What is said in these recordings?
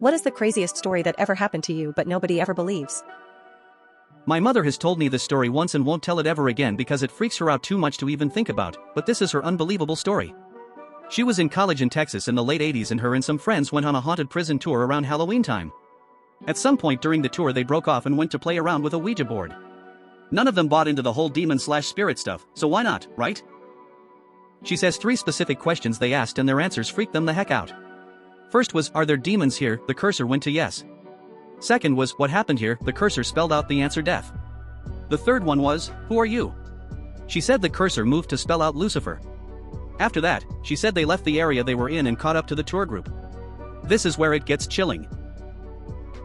What is the craziest story that ever happened to you but nobody ever believes? My mother has told me this story once and won't tell it ever again because it freaks her out too much to even think about, but this is her unbelievable story. She was in college in Texas in the late 80s and her and some friends went on a haunted prison tour around Halloween time. At some point during the tour they broke off and went to play around with a Ouija board. None of them bought into the whole demon/spirit stuff, so why not, right? She says 3 specific questions they asked and their answers freaked them the heck out. First was, are there demons here? The cursor went to yes. Second was, what happened here? The cursor spelled out the answer death. The third one was, who are you? She said the cursor moved to spell out Lucifer. After that, she said they left the area they were in and caught up to the tour group. This is where it gets chilling.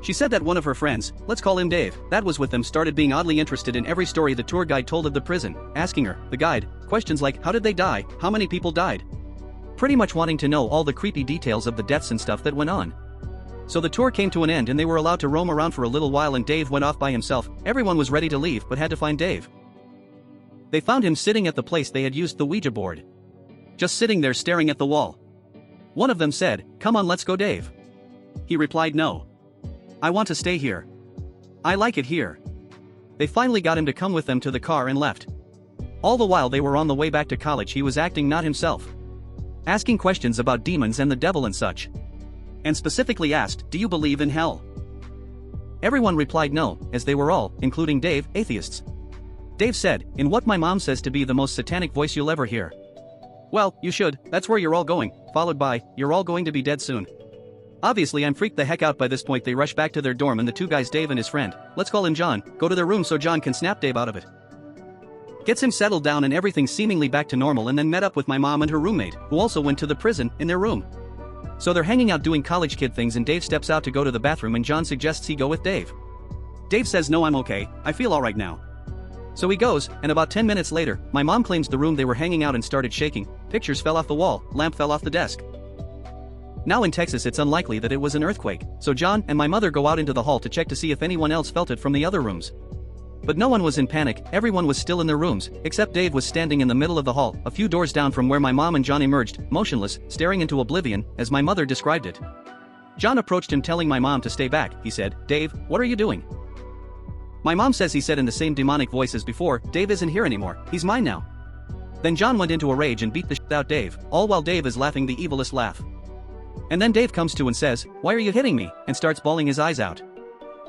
She said that one of her friends, let's call him Dave, that was with them started being oddly interested in every story the tour guide told of the prison, asking her, the guide, questions like how did they die, how many people died? Pretty much wanting to know all the creepy details of the deaths and stuff that went on. So the tour came to an end and they were allowed to roam around for a little while and Dave went off by himself. Everyone was ready to leave but had to find Dave. They found him sitting at the place they had used the Ouija board. Just sitting there staring at the wall. One of them said, come on, let's go, Dave. He replied, no. I want to stay here. I like it here. They finally got him to come with them to the car and left. All the while they were on the way back to college he was acting not himself. Asking questions about demons and the devil and such. And specifically asked, do you believe in hell? Everyone replied no, as they were all, including Dave, atheists. Dave said, in what my mom says to be the most satanic voice you'll ever hear. Well, you should, that's where you're all going, followed by, you're all going to be dead soon. Obviously I'm freaked the heck out by this point. They rush back to their dorm and the 2 guys Dave and his friend, let's call him John, go to their room so John can snap Dave out of it. Gets him settled down and everything seemingly back to normal and then met up with my mom and her roommate, who also went to the prison, in their room. So they're hanging out doing college kid things and Dave steps out to go to the bathroom and John suggests he go with Dave. Dave says no, I'm okay, I feel alright now. So he goes, and about 10 minutes later, my mom claims the room they were hanging out in started shaking, pictures fell off the wall, lamp fell off the desk. Now in Texas it's unlikely that it was an earthquake, so John and my mother go out into the hall to check to see if anyone else felt it from the other rooms. But no one was in panic, everyone was still in their rooms, except Dave was standing in the middle of the hall, a few doors down from where my mom and John emerged, motionless, staring into oblivion, as my mother described it. John approached him telling my mom to stay back. He said, Dave, what are you doing? My mom says he said in the same demonic voice as before, Dave isn't here anymore, he's mine now. Then John went into a rage and beat the shit out Dave, all while Dave is laughing the evilest laugh. And then Dave comes to and says, why are you hitting me, and starts bawling his eyes out.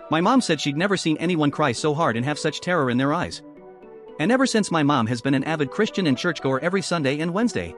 My mom said she'd never seen anyone cry so hard and have such terror in their eyes. And ever since my mom has been an avid Christian and churchgoer every Sunday and Wednesday.